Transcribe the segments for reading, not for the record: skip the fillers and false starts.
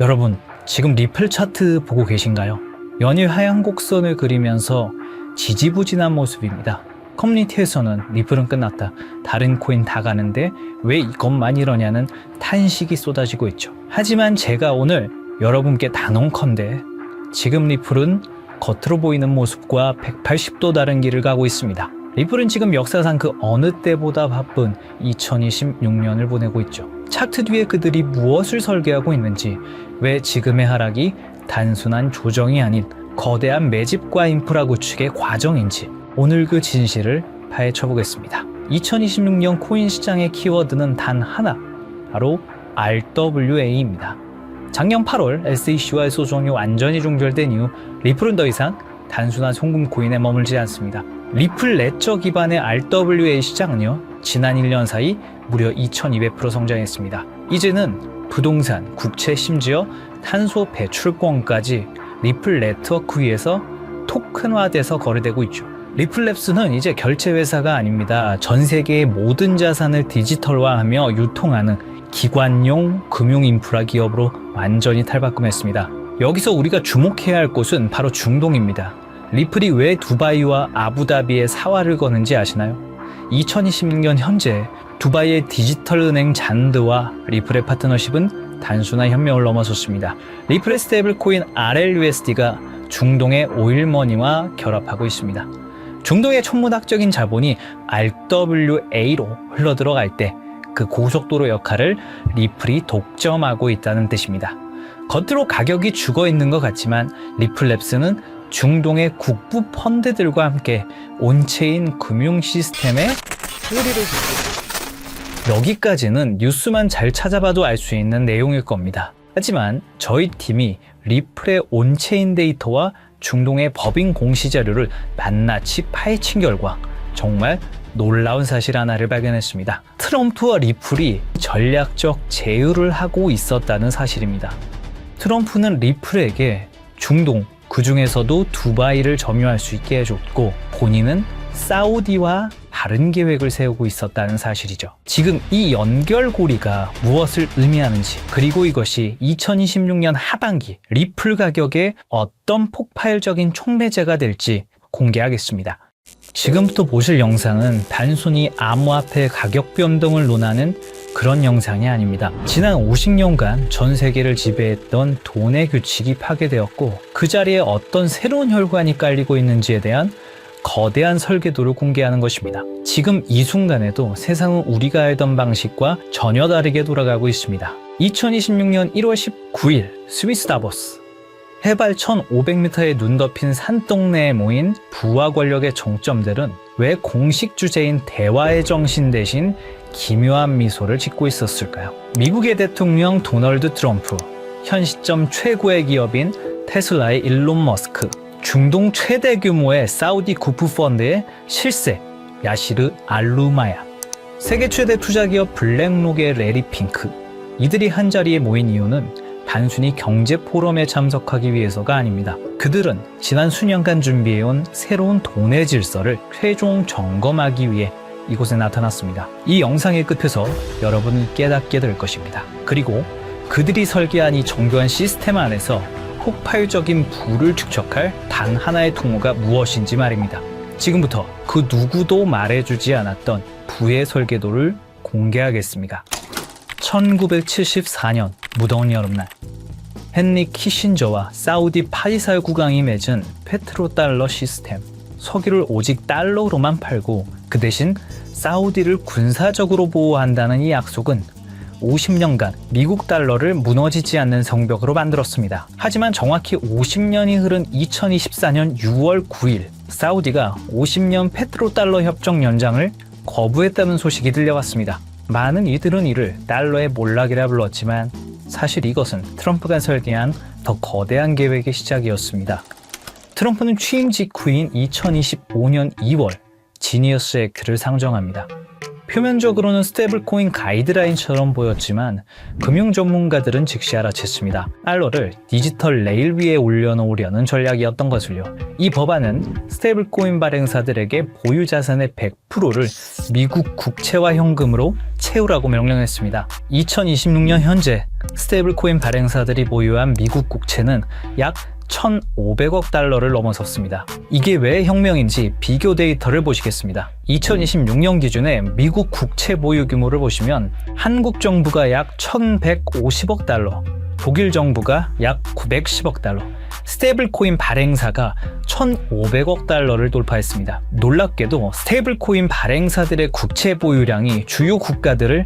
여러분, 지금 리플 차트 보고 계신가요? 연일 하향 곡선을 그리면서 지지부진한 모습입니다. 커뮤니티에서는 리플은 끝났다, 다른 코인 다 가는데 왜 이것만 이러냐는 탄식이 쏟아지고 있죠. 하지만 제가 오늘 여러분께 단언컨대 지금 리플은 겉으로 보이는 모습과 180도 다른 길을 가고 있습니다. 리플은 지금 역사상 그 어느 때보다 바쁜 2026년을 보내고 있죠. 차트 뒤에 그들이 무엇을 설계하고 있는지, 왜 지금의 하락이 단순한 조정이 아닌 거대한 매집과 인프라 구축의 과정인지 오늘 그 진실을 파헤쳐 보겠습니다. 2026년 코인 시장의 키워드는 단 하나, 바로 RWA입니다. 작년 8월 SEC와의 소송이 완전히 종결된 이후 리플은 더 이상 단순한 송금 코인에 머물지 않습니다. 리플 레저 기반의 RWA 시장은요, 지난 1년 사이 무려 2200% 성장했습니다. 이제는 부동산, 국채, 심지어 탄소 배출권까지 리플 네트워크 위에서 토큰화돼서 거래되고 있죠. 리플랩스는 이제 결제 회사가 아닙니다. 전 세계의 모든 자산을 디지털화하며 유통하는 기관용 금융 인프라 기업으로 완전히 탈바꿈했습니다. 여기서 우리가 주목해야 할 곳은 바로 중동입니다. 리플이 왜 두바이와 아부다비에 사활을 거는지 아시나요? 2026년 현재 두바이의 디지털 은행 잔드와 리플의 파트너십은 단순한 협력을 넘어섰습니다. 리플의 스테이블 코인 RLUSD가 중동의 오일머니와 결합하고 있습니다. 중동의 천문학적인 자본이 RWA로 흘러들어갈 때 그 고속도로 역할을 리플이 독점하고 있다는 뜻입니다. 겉으로 가격이 죽어 있는 것 같지만 리플랩스는 중동의 국부 펀드들과 함께 온체인 금융 시스템에 뿌리를 줍니다. 여기까지는 뉴스만 잘 찾아봐도 알 수 있는 내용일 겁니다. 하지만 저희 팀이 리플의 온체인 데이터와 중동의 법인 공시 자료를 낱낱이 파헤친 결과 정말 놀라운 사실 하나를 발견했습니다. 트럼프와 리플이 전략적 제휴를 하고 있었다는 사실입니다. 트럼프는 리플에게 중동, 그 중에서도 두바이를 점유할 수 있게 해줬고 본인은 사우디와 다른 계획을 세우고 있었다는 사실이죠. 지금 이 연결고리가 무엇을 의미하는지, 그리고 이것이 2026년 하반기 리플 가격에 어떤 폭발적인 촉매제가 될지 공개하겠습니다. 지금부터 보실 영상은 단순히 암호화폐 가격 변동을 논하는 그런 영상이 아닙니다. 지난 50년간 전 세계를 지배했던 돈의 규칙이 파괴되었고 그 자리에 어떤 새로운 혈관이 깔리고 있는지에 대한 거대한 설계도를 공개하는 것입니다. 지금 이 순간에도 세상은 우리가 알던 방식과 전혀 다르게 돌아가고 있습니다. 2026년 1월 19일 스위스 다보스, 해발 1500m에 눈 덮인 산동네에 모인 부와 권력의 정점들은 왜 공식 주제인 대화의 정신 대신 기묘한 미소를 짓고 있었을까요? 미국의 대통령 도널드 트럼프, 현 시점 최고의 기업인 테슬라의 일론 머스크, 중동 최대 규모의 사우디 국부 펀드의 실세 야시르 알루마얀, 세계 최대 투자기업 블랙록의 레리 핑크, 이들이 한자리에 모인 이유는 단순히 경제 포럼에 참석하기 위해서가 아닙니다. 그들은 지난 수년간 준비해온 새로운 돈의 질서를 최종 점검하기 위해 이곳에 나타났습니다. 이 영상의 끝에서 여러분은 깨닫게 될 것입니다. 그리고 그들이 설계한 이 정교한 시스템 안에서 폭발적인 부를 축적할 단 하나의 통로가 무엇인지 말입니다. 지금부터 그 누구도 말해주지 않았던 부의 설계도를 공개하겠습니다. 1974년 무더운 여름날, 헨리 키신저와 사우디 파리사의 국왕이 맺은 페트로달러 시스템, 석유를 오직 달러로만 팔고 그 대신 사우디를 군사적으로 보호한다는 이 약속은 50년간 미국 달러를 무너지지 않는 성벽으로 만들었습니다. 하지만 정확히 50년이 흐른 2024년 6월 9일 사우디가 50년 페트로달러 협정 연장을 거부했다는 소식이 들려왔습니다. 많은 이들은 이를 달러의 몰락이라 불렀지만 사실 이것은 트럼프가 설계한 더 거대한 계획의 시작이었습니다. 트럼프는 취임 직후인 2025년 2월 지니어스 액트를 상정합니다. 표면적으로는 스테이블코인 가이드라인처럼 보였지만 금융 전문가들은 즉시 알아챘습니다. 달러를 디지털 레일 위에 올려놓으려는 전략이었던 것을요. 이 법안은 스테이블코인 발행사들에게 보유 자산의 100%를 미국 국채와 현금으로 채우라고 명령했습니다. 2026년 현재 스테이블 코인 발행사들이 보유한 미국 국채는 약 1,500억 달러를 넘어섰습니다. 이게 왜 혁명인지 비교 데이터를 보시겠습니다. 2026년 기준의 미국 국채 보유 규모를 보시면 한국 정부가 약 1,150억 달러, 독일 정부가 약 910억 달러, 스테이블 코인 발행사가 1,500억 달러를 돌파했습니다. 놀랍게도 스테이블 코인 발행사들의 국채 보유량이 주요 국가들을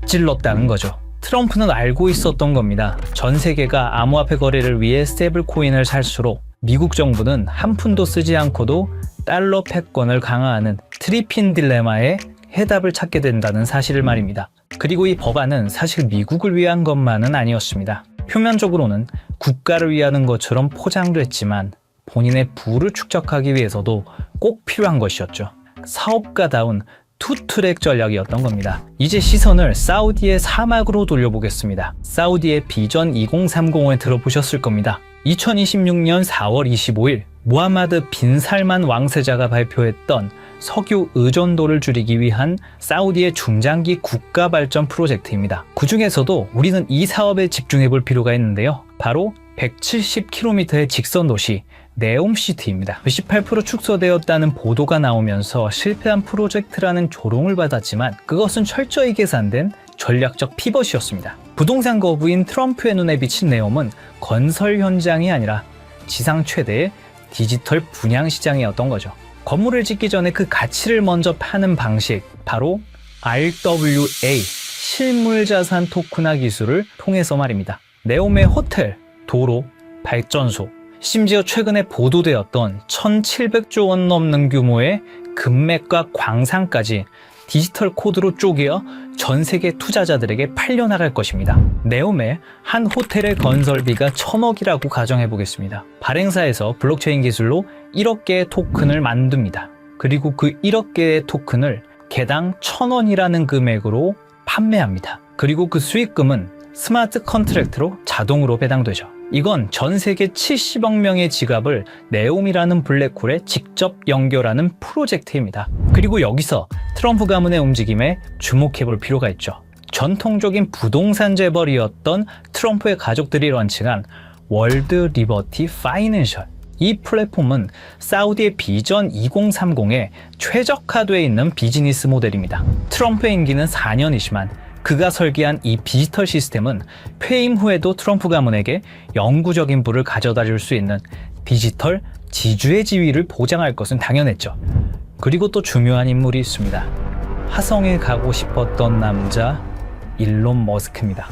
찔렀다는 거죠. 트럼프는 알고 있었던 겁니다. 전 세계가 암호화폐 거래를 위해 스테이블 코인을 살수록 미국 정부는 한 푼도 쓰지 않고도 달러 패권을 강화하는 트리핀 딜레마에 해답을 찾게 된다는 사실을 말입니다. 그리고 이 법안은 사실 미국을 위한 것만은 아니었습니다. 표면적으로는 국가를 위하는 것처럼 포장됐지만 본인의 부를 축적하기 위해서도 꼭 필요한 것이었죠. 사업가다운 투트랙 전략이었던 겁니다. 이제 시선을 사우디의 사막으로 돌려보겠습니다. 사우디의 비전 2030을 들어보셨을 겁니다. 2026년 4월 25일 무하마드 빈 살만 왕세자가 발표했던 석유 의존도를 줄이기 위한 사우디의 중장기 국가 발전 프로젝트입니다. 그 중에서도 우리는 이 사업에 집중해 볼 필요가 있는데요. 바로 170km의 직선 도시 네옴시티입니다. 18% 축소되었다는 보도가 나오면서 실패한 프로젝트라는 조롱을 받았지만 그것은 철저히 계산된 전략적 피벗이었습니다. 부동산 거부인 트럼프의 눈에 비친 네옴은 건설 현장이 아니라 지상 최대의 디지털 분양 시장이었던 거죠. 건물을 짓기 전에 그 가치를 먼저 파는 방식, 바로 RWA, 실물자산 토큰화 기술을 통해서 말입니다. 네옴의 호텔, 도로, 발전소, 심지어 최근에 보도되었던 1,700조 원 넘는 규모의 금맥과 광산까지 디지털 코드로 쪼개어 전 세계 투자자들에게 팔려나갈 것입니다. 네옴의 한 호텔의 건설비가 1,000억이라고 가정해 보겠습니다. 발행사에서 블록체인 기술로 1억 개의 토큰을 만듭니다. 그리고 그 1억 개의 토큰을 개당 1,000원이라는 금액으로 판매합니다. 그리고 그 수익금은 스마트 컨트랙트로 자동으로 배당되죠. 이건 전 세계 70억 명의 지갑을 네옴이라는 블랙홀에 직접 연결하는 프로젝트입니다. 그리고 여기서 트럼프 가문의 움직임에 주목해 볼 필요가 있죠. 전통적인 부동산 재벌이었던 트럼프의 가족들이 런칭한 월드 리버티 파이낸셜. 이 플랫폼은 사우디의 비전 2030에 최적화되어 있는 비즈니스 모델입니다. 트럼프의 임기는 4년이지만 그가 설계한 이 디지털 시스템은 퇴임 후에도 트럼프 가문에게 영구적인 부를 가져다 줄 수 있는 디지털 지주의 지위를 보장할 것은 당연했죠. 그리고 또 중요한 인물이 있습니다. 화성에 가고 싶었던 남자 일론 머스크입니다.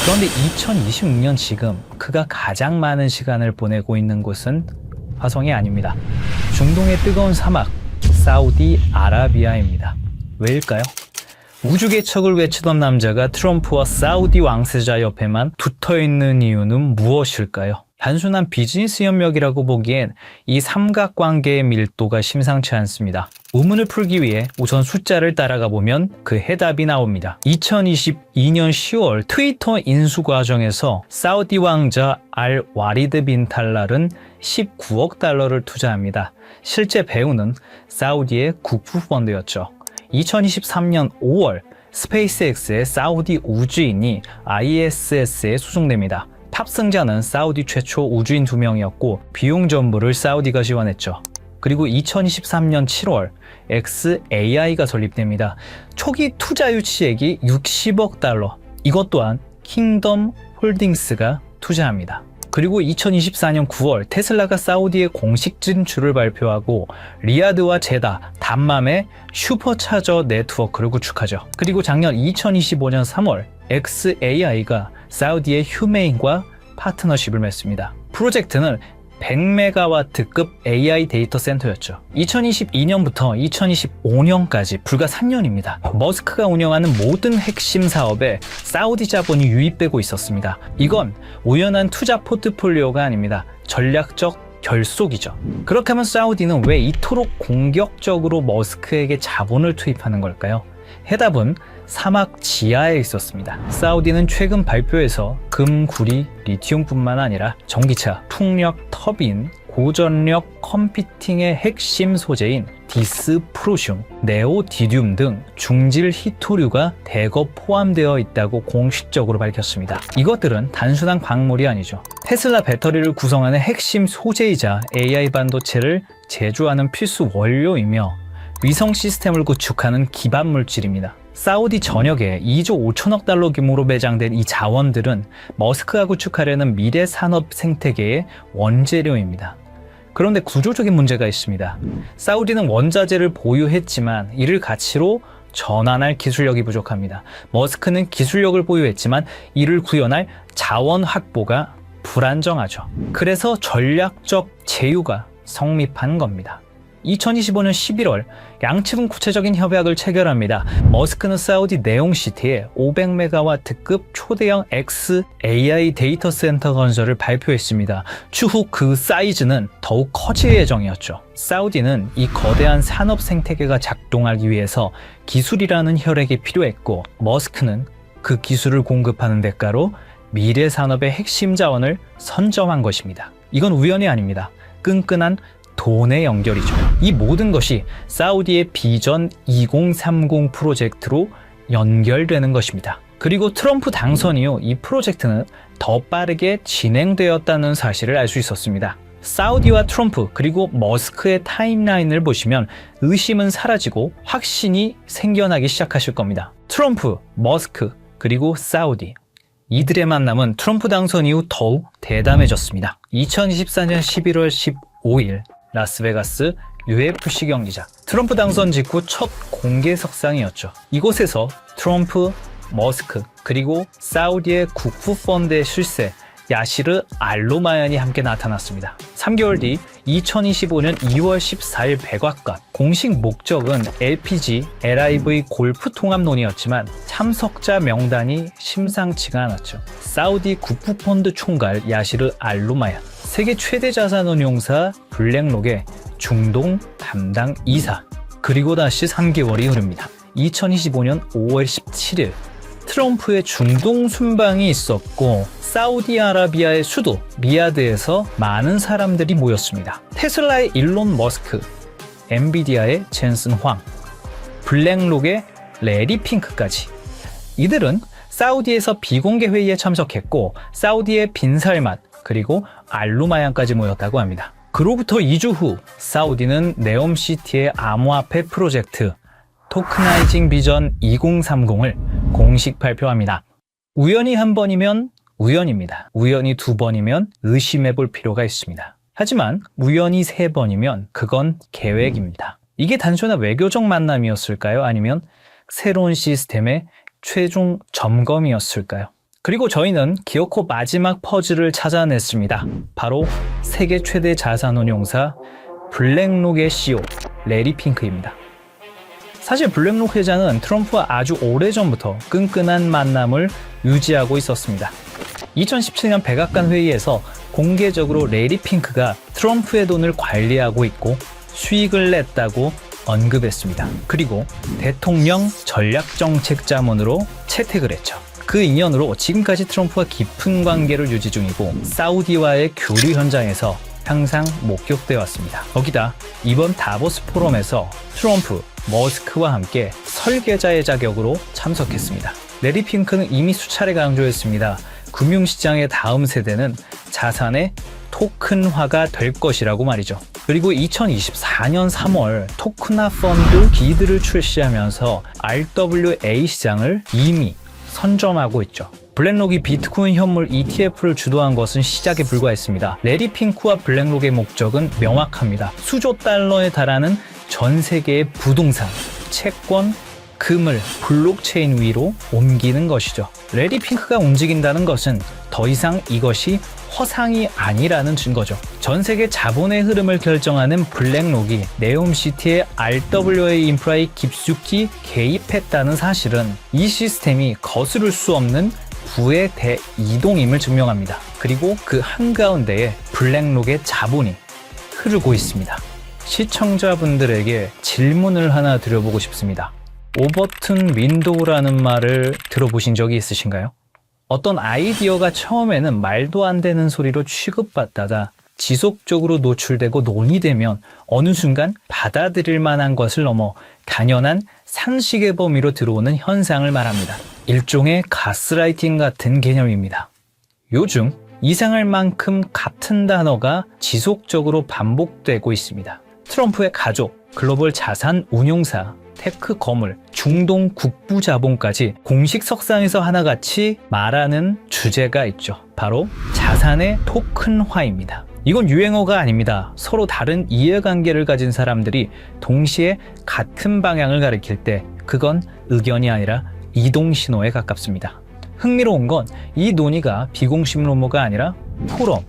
그런데 2026년 지금 그가 가장 많은 시간을 보내고 있는 곳은 화성이 아닙니다. 중동의 뜨거운 사막 사우디아라비아입니다. 왜일까요? 우주 개척을 외치던 남자가 트럼프와 사우디 왕세자 옆에만 붙어있는 이유는 무엇일까요? 단순한 비즈니스 협력이라고 보기엔 이 삼각관계의 밀도가 심상치 않습니다. 의문을 풀기 위해 우선 숫자를 따라가 보면 그 해답이 나옵니다. 2022년 10월 트위터 인수 과정에서 사우디 왕자 알 와리드 빈 탈랄은 19억 달러를 투자합니다. 실제 배우는 사우디의 국부 펀드였죠. 2023년 5월 스페이스X의 사우디 우주인이 ISS에 수송됩니다. 탑승자는 사우디 최초 우주인 2명이었고 비용 전부를 사우디가 지원했죠. 그리고 2023년 7월 xAI가 설립됩니다. 초기 투자 유치액이 60억 달러. 이것 또한 킹덤 홀딩스가 투자합니다. 그리고 2024년 9월 테슬라가 사우디의 공식 진출을 발표하고 리야드와 제다, 담맘의 슈퍼차저 네트워크를 구축하죠. 그리고 작년 2025년 3월 xAI가 사우디의 휴메인과 파트너십을 맺습니다. 프로젝트는 100메가와트급 AI 데이터 센터였죠. 2022년부터 2025년까지 불과 3년입니다. 머스크가 운영하는 모든 핵심 사업에 사우디 자본이 유입되고 있었습니다. 이건 우연한 투자 포트폴리오가 아닙니다. 전략적 결속이죠. 그렇게 하면 사우디는 왜 이토록 공격적으로 머스크에게 자본을 투입하는 걸까요? 해답은 사막 지하에 있었습니다. 사우디는 최근 발표에서 금, 구리, 리튬뿐만 아니라 전기차, 풍력 터빈, 고전력 컴퓨팅의 핵심 소재인 디스프로슘, 네오디듐 등 중질 희토류가 대거 포함되어 있다고 공식적으로 밝혔습니다. 이것들은 단순한 광물이 아니죠. 테슬라 배터리를 구성하는 핵심 소재이자 AI 반도체를 제조하는 필수 원료이며 위성 시스템을 구축하는 기반 물질입니다. 사우디 전역에 2조 5천억 달러 규모로 매장된 이 자원들은 머스크가 구축하려는 미래 산업 생태계의 원재료입니다. 그런데 구조적인 문제가 있습니다. 사우디는 원자재를 보유했지만 이를 가치로 전환할 기술력이 부족합니다. 머스크는 기술력을 보유했지만 이를 구현할 자원 확보가 불안정하죠. 그래서 전략적 제휴가 성립한 겁니다. 2025년 11월 양측은 구체적인 협약을 체결합니다. 머스크는 사우디 네옴시티에 500메가와트급 초대형 XAI 데이터 센터 건설을 발표했습니다. 추후 그 사이즈는 더욱 커질 예정이었죠. 사우디는 이 거대한 산업 생태계가 작동하기 위해서 기술이라는 혈액이 필요했고 머스크는 그 기술을 공급하는 대가로 미래 산업의 핵심 자원을 선점한 것입니다. 이건 우연이 아닙니다. 끈끈한 돈의 연결이죠. 이 모든 것이 사우디의 비전 2030 프로젝트로 연결되는 것입니다. 그리고 트럼프 당선 이후 이 프로젝트는 더 빠르게 진행되었다는 사실을 알 수 있었습니다. 사우디와 트럼프 그리고 머스크의 타임라인을 보시면 의심은 사라지고 확신이 생겨나기 시작하실 겁니다. 트럼프, 머스크, 그리고 사우디. 이들의 만남은 트럼프 당선 이후 더욱 대담해졌습니다. 2024년 11월 15일 라스베가스 UFC 경기장. 트럼프 당선 직후 첫 공개 석상이었죠. 이곳에서 트럼프, 머스크, 그리고 사우디의 국부 펀드의 실세 야시르 알로마얀이 함께 나타났습니다. 3개월 뒤 2025년 2월 14일 백악관. 공식 목적은 LPG, LIV 골프 통합론이었지만 참석자 명단이 심상치가 않았죠. 사우디 국부 펀드 총괄 야시르 알로마얀, 세계 최대 자산운용사 블랙록의 중동 담당 이사, 그리고 다시 3개월이 흐릅니다. 2025년 5월 17일 트럼프의 중동 순방이 있었고 사우디아라비아의 수도 리야드에서 많은 사람들이 모였습니다. 테슬라의 일론 머스크, 엔비디아의 젠슨 황, 블랙록의 레리 핑크까지. 이들은 사우디에서 비공개 회의에 참석했고 사우디의 빈살맛 그리고 알루마얀까지 모였다고 합니다. 그로부터 2주 후 사우디는 네옴시티의 암호화폐 프로젝트 토크나이징 비전 2030을 공식 발표합니다. 우연히 한 번이면 우연입니다. 우연히 두 번이면 의심해 볼 필요가 있습니다. 하지만 우연히 세 번이면 그건 계획입니다. 이게 단순한 외교적 만남이었을까요? 아니면 새로운 시스템의 최종 점검이었을까요? 그리고 저희는 기어코 마지막 퍼즐을 찾아냈습니다. 바로 세계 최대 자산운용사 블랙록의 CEO 레리 핑크입니다. 사실 블랙록 회장은 트럼프와 아주 오래전부터 끈끈한 만남을 유지하고 있었습니다. 2017년 백악관 회의에서 공개적으로 레리 핑크가 트럼프의 돈을 관리하고 있고 수익을 냈다고 언급했습니다. 그리고 대통령 전략정책자문으로 채택을 했죠. 그 인연으로 지금까지 트럼프와 깊은 관계를 유지 중이고 사우디와의 교류 현장에서 항상 목격되어 왔습니다. 거기다 이번 다보스 포럼에서 트럼프, 머스크와 함께 설계자의 자격으로 참석했습니다. 레리 핑크는 이미 수차례 강조했습니다. 금융시장의 다음 세대는 자산의 토큰화가 될 것이라고 말이죠. 그리고 2024년 3월 토크나 펀드 비드를 출시하면서 RWA 시장을 이미 선점하고 있죠. 블랙록이 비트코인 현물 ETF를 주도한 것은 시작에 불과했습니다. 레리 핑크와 블랙록의 목적은 명확합니다. 수조 달러에 달하는 전 세계의 부동산, 채권, 금을 블록체인 위로 옮기는 것이죠. 레리 핑크가 움직인다는 것은 더 이상 이것이 허상이 아니라는 증거죠. 전 세계 자본의 흐름을 결정하는 블랙록이 네옴시티의 RWA 인프라에 깊숙이 개입했다는 사실은 이 시스템이 거스를 수 없는 부의 대이동임을 증명합니다. 그리고 그 한가운데에 블랙록의 자본이 흐르고 있습니다. 시청자분들에게 질문을 하나 드려보고 싶습니다. 오버튼 윈도우라는 말을 들어보신 적이 있으신가요? 어떤 아이디어가 처음에는 말도 안 되는 소리로 취급받다가 지속적으로 노출되고 논의되면 어느 순간 받아들일 만한 것을 넘어 당연한 상식의 범위로 들어오는 현상을 말합니다. 일종의 가스라이팅 같은 개념입니다. 요즘 이상할 만큼 같은 단어가 지속적으로 반복되고 있습니다. 트럼프의 가족, 글로벌 자산 운용사, 테크 거물, 중동 국부 자본까지 공식 석상에서 하나같이 말하는 주제가 있죠. 바로 자산의 토큰화입니다. 이건 유행어가 아닙니다. 서로 다른 이해관계를 가진 사람들이 동시에 같은 방향을 가리킬 때 그건 의견이 아니라 이동신호에 가깝습니다. 흥미로운 건 이 논의가 비공식 루머가 아니라 포럼,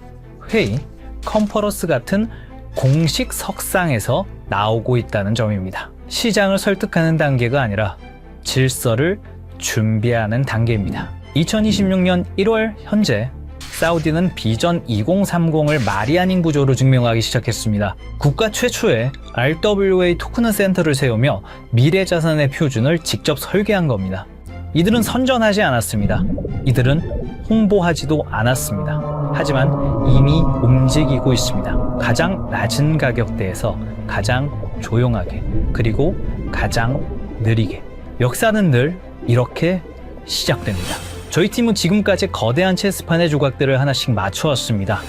회의, 컨퍼런스 같은 공식 석상에서 나오고 있다는 점입니다. 시장을 설득하는 단계가 아니라 질서를 준비하는 단계입니다. 2026년 1월 현재 사우디는 비전 2030을 말이 아닌 구조로 증명하기 시작했습니다. 국가 최초의 RWA 토큰 센터를 세우며 미래 자산의 표준을 직접 설계한 겁니다. 이들은 선전하지 않았습니다. 이들은 홍보하지도 않았습니다. 하지만 이미 움직이고 있습니다. 가장 낮은 가격대에서 가장 조용하게, 그리고 가장 느리게. 역사는 늘 이렇게 시작됩니다. 저희 팀은 지금까지 거대한 체스판의 조각들을 하나씩 맞춰왔습니다.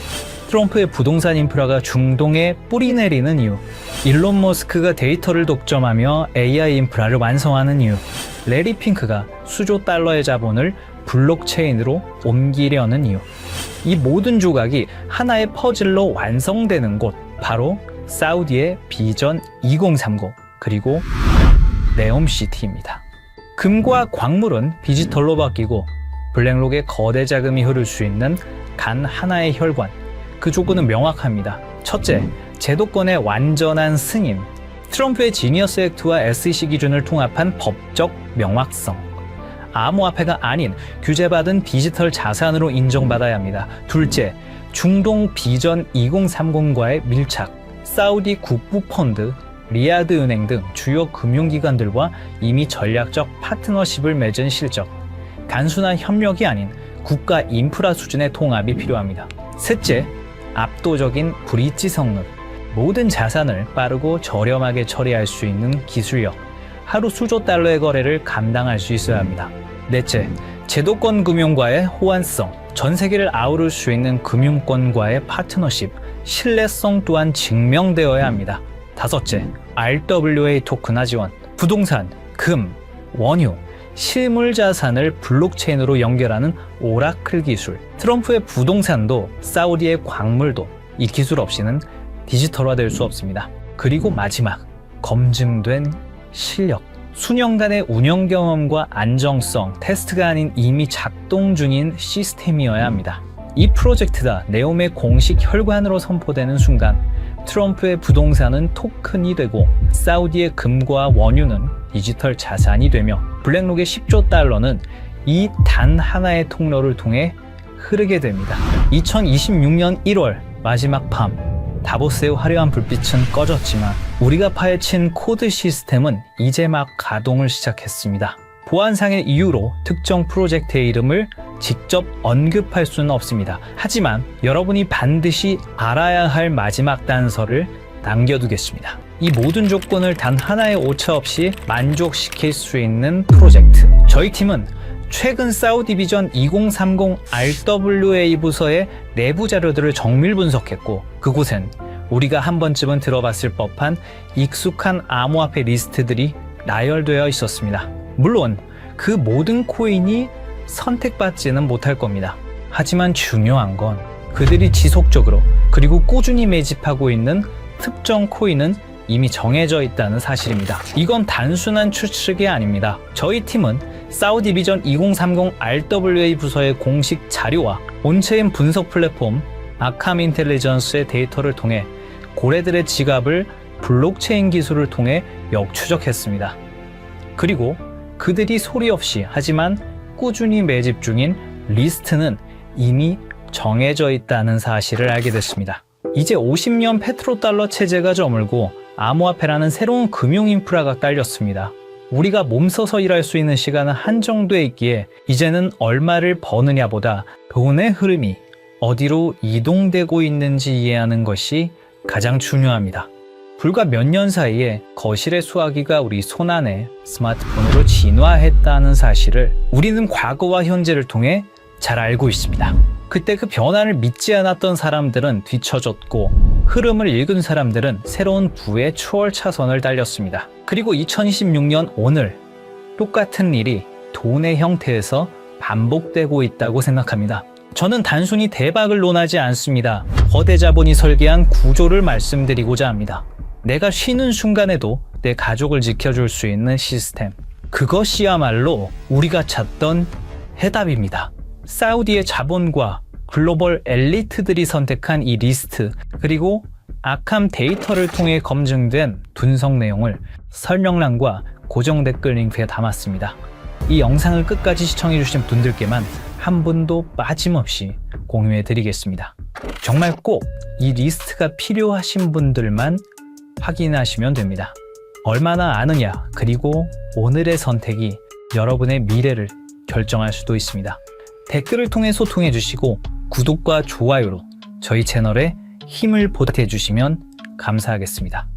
트럼프의 부동산 인프라가 중동에 뿌리 내리는 이유, 일론 머스크가 데이터를 독점하며 AI 인프라를 완성하는 이유, 레리 핑크가 수조 달러의 자본을 블록체인으로 옮기려는 이유. 이 모든 조각이 하나의 퍼즐로 완성되는 곳, 바로 사우디의 비전 2030, 그리고 네옴시티입니다. 금과 광물은 디지털로 바뀌고 블랙록에 거대 자금이 흐를 수 있는 단 하나의 혈관, 그 조건은 명확합니다. 첫째, 제도권의 완전한 승인. 트럼프의 지니어스 액트와 SEC 기준을 통합한 법적 명확성. 암호화폐가 아닌 규제받은 디지털 자산으로 인정받아야 합니다. 둘째, 중동 비전 2030과의 밀착. 사우디 국부펀드, 리야드 은행 등 주요 금융기관들과 이미 전략적 파트너십을 맺은 실적. 단순한 협력이 아닌 국가 인프라 수준의 통합이 필요합니다. 셋째, 압도적인 브릿지 성능. 모든 자산을 빠르고 저렴하게 처리할 수 있는 기술력. 하루 수조 달러의 거래를 감당할 수 있어야 합니다. 넷째, 제도권 금융과의 호환성. 전 세계를 아우를 수 있는 금융권과의 파트너십. 신뢰성 또한 증명되어야 합니다. 다섯째, RWA 토큰화 지원. 부동산, 금, 원유, 실물 자산을 블록체인으로 연결하는 오라클 기술. 트럼프의 부동산도 사우디의 광물도 이 기술 없이는 디지털화될 수 없습니다. 그리고 마지막, 검증된 실력. 수년간의 운영 경험과 안정성, 테스트가 아닌 이미 작동 중인 시스템이어야 합니다. 이 프로젝트가 네옴의 공식 혈관으로 선포되는 순간 트럼프의 부동산은 토큰이 되고 사우디의 금과 원유는 디지털 자산이 되며 블랙록의 10조 달러는 이 단 하나의 통로를 통해 흐르게 됩니다. 2026년 1월 마지막 밤, 다보스의 화려한 불빛은 꺼졌지만 우리가 파헤친 코드 시스템은 이제 막 가동을 시작했습니다. 보안상의 이유로 특정 프로젝트의 이름을 직접 언급할 수는 없습니다. 하지만 여러분이 반드시 알아야 할 마지막 단서를 남겨두겠습니다. 이 모든 조건을 단 하나의 오차 없이 만족시킬 수 있는 프로젝트. 저희 팀은 최근 사우디 비전 2030 RWA 부서의 내부 자료들을 정밀 분석했고 그곳엔 우리가 한 번쯤은 들어봤을 법한 익숙한 암호화폐 리스트들이 나열되어 있었습니다. 물론 그 모든 코인이 선택받지는 못할 겁니다. 하지만 중요한 건 그들이 지속적으로 그리고 꾸준히 매집하고 있는 특정 코인은 이미 정해져 있다는 사실입니다. 이건 단순한 추측이 아닙니다. 저희 팀은 사우디 비전 2030 RWA 부서의 공식 자료와 온체인 분석 플랫폼 아캄 인텔리전스의 데이터를 통해 고래들의 지갑을 블록체인 기술을 통해 역추적했습니다. 그리고 그들이 소리 없이 하지만 꾸준히 매집 중인 리스트는 이미 정해져 있다는 사실을 알게 됐습니다. 이제 50년 페트로달러 체제가 저물고 암호화폐라는 새로운 금융 인프라가 깔렸습니다. 우리가 몸서서 일할 수 있는 시간은 한정돼 있기에 이제는 얼마를 버느냐보다 돈의 흐름이 어디로 이동되고 있는지 이해하는 것이 가장 중요합니다. 불과 몇 년 사이에 거실의 수화기가 우리 손안에 스마트폰으로 진화했다는 사실을 우리는 과거와 현재를 통해 잘 알고 있습니다. 그때 그 변화를 믿지 않았던 사람들은 뒤처졌고 흐름을 읽은 사람들은 새로운 부의 추월 차선을 달렸습니다. 그리고 2026년 오늘 똑같은 일이 돈의 형태에서 반복되고 있다고 생각합니다. 저는 단순히 대박을 논하지 않습니다. 거대 자본이 설계한 구조를 말씀드리고자 합니다. 내가 쉬는 순간에도 내 가족을 지켜줄 수 있는 시스템. 그것이야말로 우리가 찾던 해답입니다. 사우디의 자본과 글로벌 엘리트들이 선택한 이 리스트, 그리고 악함 데이터를 통해 검증된 분석 내용을 설명란과 고정 댓글 링크에 담았습니다. 이 영상을 끝까지 시청해주신 분들께만 한 분도 빠짐없이 공유해 드리겠습니다. 정말 꼭 이 리스트가 필요하신 분들만 확인하시면 됩니다. 얼마나 아느냐, 그리고 오늘의 선택이 여러분의 미래를 결정할 수도 있습니다. 댓글을 통해 소통해 주시고 구독과 좋아요로 저희 채널에 힘을 보태주시면 감사하겠습니다.